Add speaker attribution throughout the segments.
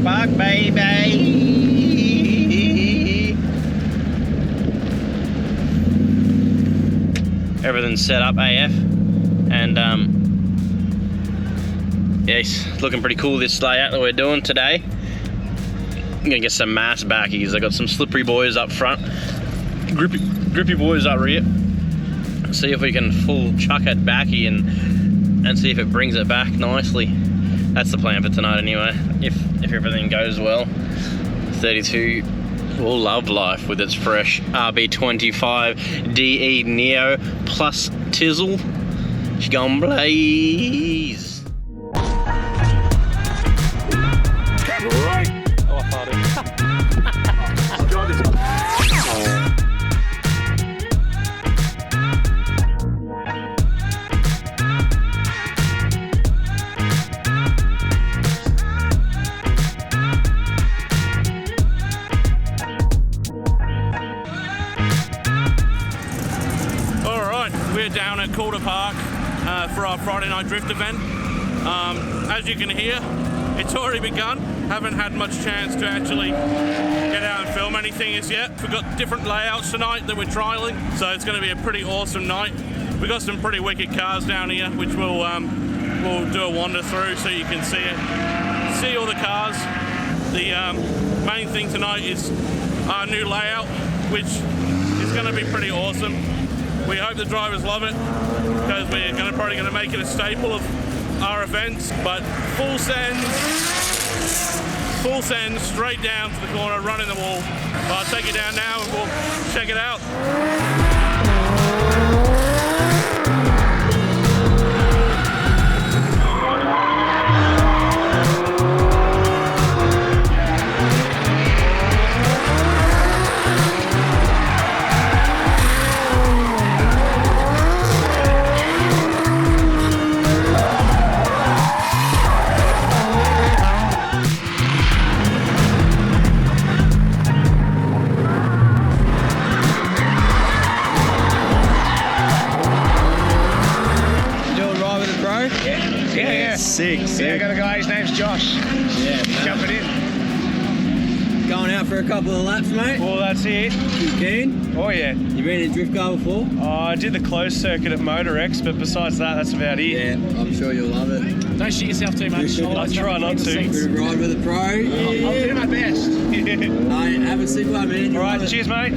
Speaker 1: Calder Park, baby. Everything's set up AF, and yeah, it's looking pretty cool, this layout that we're doing today. I'm gonna get some mass backies. I got some slippery boys up front, grippy boys up rear. See if we can full chuck it backy and see if it brings it back nicely. That's the plan for tonight anyway, if everything goes well. 32 will love life with its fresh RB25 DE Neo plus Tizzle. She's gonna blaze.
Speaker 2: We're down at Calder Park for our Friday night drift event. As you can hear, it's already begun. Haven't had much chance to actually get out and film anything as yet. We've got different layouts tonight that we're trialing, so it's going to be a pretty awesome night. We've got some pretty wicked cars down here, which we'll do a wander through so you can see all the cars. The main thing tonight is our new layout, which is going to be pretty awesome. We hope the drivers love it, because we're probably going to make it a staple of our events. But full send straight down to the corner, running the wall. But I'll take you down now and we'll check it out.
Speaker 1: Sick.
Speaker 3: Yeah, I got a guy, his name's Josh.
Speaker 1: Yeah,
Speaker 3: jumping in.
Speaker 1: Going out for a couple of laps, mate?
Speaker 3: Well, that's it.
Speaker 1: You keen?
Speaker 3: Oh, yeah.
Speaker 1: You been in a drift car before?
Speaker 3: I did the closed circuit at Motor X, but besides that, that's about it.
Speaker 1: Yeah, I'm sure you'll love it.
Speaker 4: Don't shoot yourself too much.
Speaker 3: I try not to.
Speaker 1: Bit of ride with a pro.
Speaker 3: Yeah. I'll do my best.
Speaker 1: Have a sick one, man.
Speaker 3: All right, cheers, mate.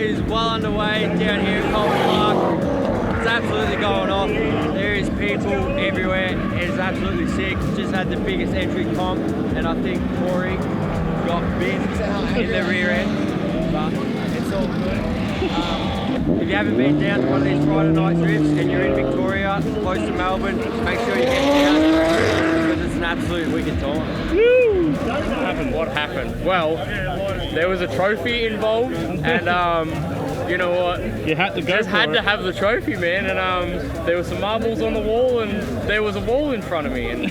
Speaker 4: is well underway down here at Calder Park. It's absolutely going off. There is people everywhere. It's absolutely sick. Just had the biggest entry comp, and I think Corey got binned in the rear end, but it's all good. If you haven't been down to one of these Friday night drifts and you're in Victoria, close to Melbourne, make sure you get down because it's an absolute wicked time.
Speaker 5: What happened? Well, there was a trophy involved, and you know what?
Speaker 3: You had to go.
Speaker 5: Just had to have the trophy, man. And there were some marbles on the wall, and there was a wall in front of me, and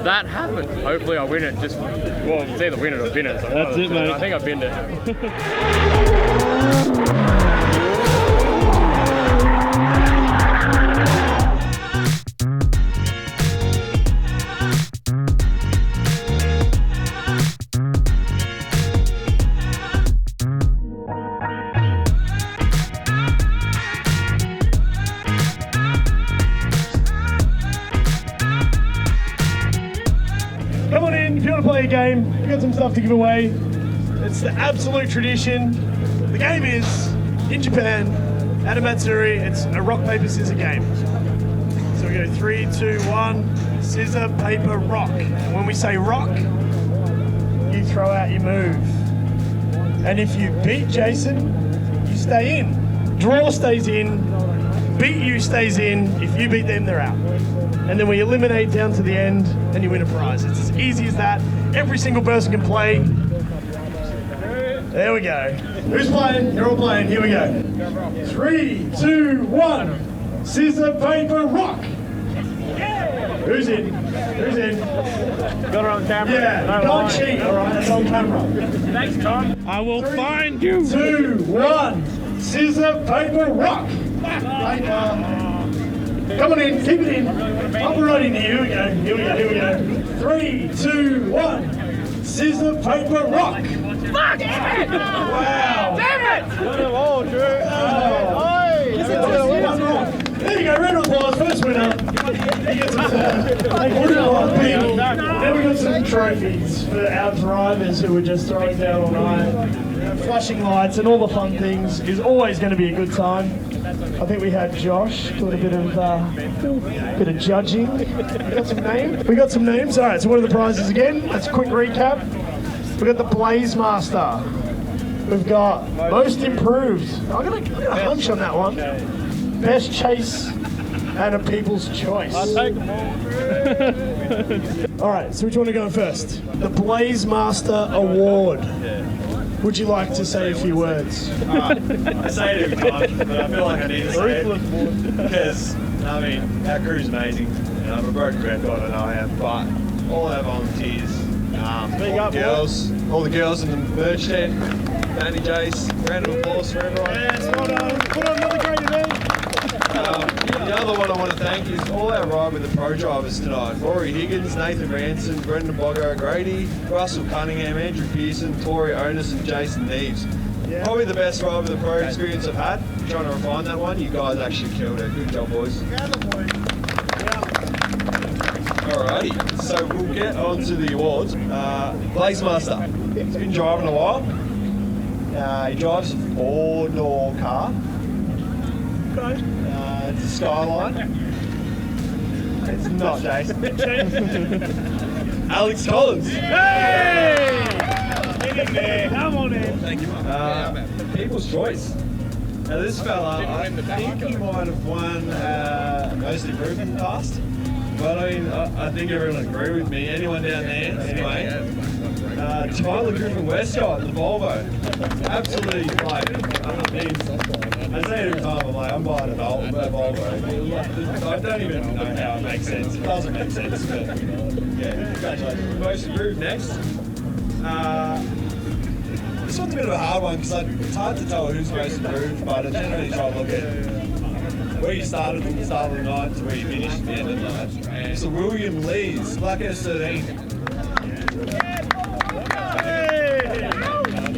Speaker 5: that happened. Hopefully, I win it. Well, it's either win it or bin it. So
Speaker 3: That's it, mate.
Speaker 5: I think I binned it.
Speaker 3: Come on in, if you want to play a game, we've got some stuff to give away. It's the absolute tradition. The game is, in Japan, at a Matsuri, it's a rock, paper, scissors game. So we go 3, 2, 1, scissor, paper, rock. And when we say rock, you throw out your move. And if you beat Jason, you stay in. Draw stays in, beat you stays in. If you beat them, they're out. And then we eliminate down to the end and you win a prize. It's as easy as that. Every single person can play. There we go. Who's playing? You're all playing. Here we go. 3, 2, 1. Scissor, paper, rock. Who's in? Who's in?
Speaker 5: Got it on camera.
Speaker 3: Yeah, don't cheat, all right? It's on camera.
Speaker 5: Thanks, Tom.
Speaker 3: I will find you. 2, 1. Scissor, paper, rock. Paper. Come on in, keep it in. Up right in here. Here we go. Here we go. Here we go. 3, 2, 1. Scissor, paper, rock.
Speaker 5: Fuck! Damn it!
Speaker 3: Wow.
Speaker 5: Damn it!
Speaker 3: Win them all, Drew. There you go. Round of applause. First winner. He gets us Then we got some trophies for our drivers who were just throwing down all night. Flashing lights and all the fun things is always going to be a good time. I think we had Josh doing a bit of judging. We got some names. All right, so what are the prizes again? Let's quick recap. We got the Blaze Master. We've got Most Improved. I got a hunch on that one. Best Chase and a People's Choice.
Speaker 5: I'll take them all.
Speaker 3: All right, so which one are going first? The Blaze Master Award. Would you like to say a few words?
Speaker 6: I say it every time, but I feel like I need to say it because, I mean, our crew's amazing, and I'm a broken record, and I am, but all our volunteers, all the girls in the merch tent, Danny, Jace, round of applause for everyone.
Speaker 3: Yes, well done. Put on another great event.
Speaker 6: The other one I want to thank is all our ride with the pro drivers tonight. Rory Higgins, Nathan Ranson, Brendan Boggo Grady, Russell Cunningham, Andrew Pearson, Tori Onus and Jason Neves.
Speaker 3: Yeah.
Speaker 6: Probably the best ride with the pro experience I've had. I'm trying to refine that one. You guys actually killed it. Good job, boys. Alrighty, so we'll get on to the awards. Blaze Master. He's been driving a while. He drives a 4-door car. It's a Skyline. It's not Jason. Alex Collins.
Speaker 3: Hey! Get in there. Come on in.
Speaker 6: Thank you. People's Choice. Now this fella, I think he might have won Most Improved in the past. But I mean, I think everyone would agree with me. Anyone down there, anyway. Tyler Griffin Westcott, the Volvo. Absolutely, like, I say it every time, I'm like, I'm buying a Volvo. I don't even know how it makes sense. It doesn't make sense, but yeah, congratulations. Most Improved next. This one's a bit of a hard one because it's hard to tell who's most improved, but I generally try to look at where you started at the start of the night to where you finished at the end of the night. So William Lees, Black S13.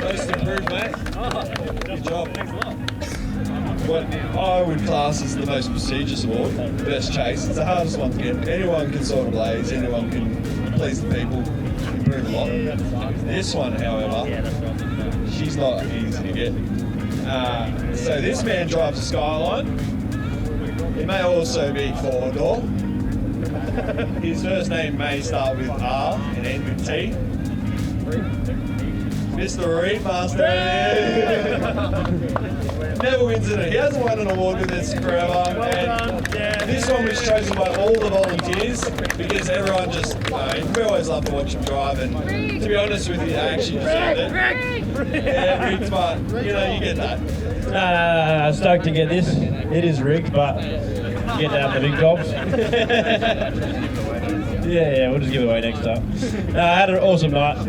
Speaker 6: Most improved, mate. Good job. What I would class as the most prestigious award, Best Chase. It's the hardest one to get. Anyone can sort of blaze, anyone can please the people, improve a lot. This one, however, she's not easy to get. So this man drives a Skyline. It may also be four-door. His first name may start with R and end with T. Mr. Reet, master. Never wins it. He hasn't won an award with us forever. And this one was chosen by all the volunteers because everyone just, we always love to watch him drive. And to be honest with you, I actually deserved it. Yeah, rigged, but you know, you get that.
Speaker 3: No, stoked to get this. It is rigged, but you get to have the big jobs. yeah, we'll just give it away next time. I had an awesome night.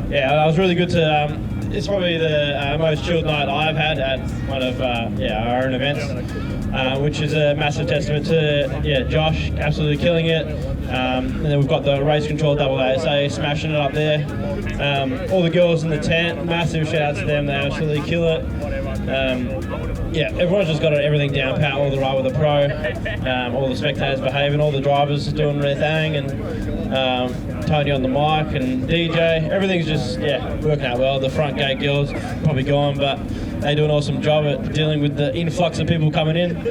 Speaker 3: Yeah, it was really good to. It's probably the most chilled night I've had at one of our own events, which is a massive testament to Josh absolutely killing it. And then we've got the race control double ASA smashing it up there. All the girls in the tent, massive shout out to them, they absolutely kill it. Everyone's just got everything down pat, all the ride with the pro, all the spectators behaving, all the drivers doing their thing, and Tony on the mic and DJ, everything's just working out well. The front gate girls probably gone, but they do an awesome job at dealing with the influx of people coming in.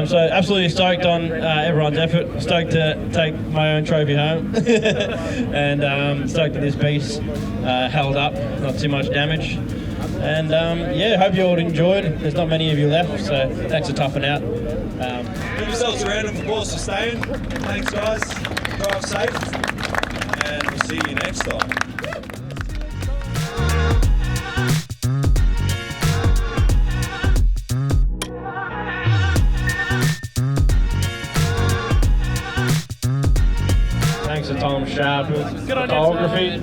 Speaker 3: So absolutely stoked on everyone's effort, stoked to take my own trophy home, and stoked that this beast held up, not too much damage. And hope you all enjoyed. There's not many of you left, so thanks for toughing out.
Speaker 6: Give yourselves a round of applause for staying. Thanks, guys. Drive safe, and we'll see you next time.
Speaker 3: Thanks to Tom Sharper Photography.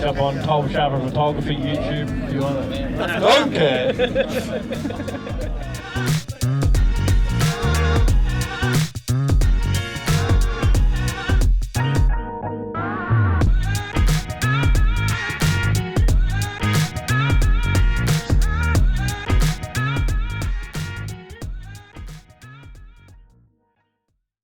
Speaker 3: Jump on Tom Sharper Photography YouTube if you want to. Okay.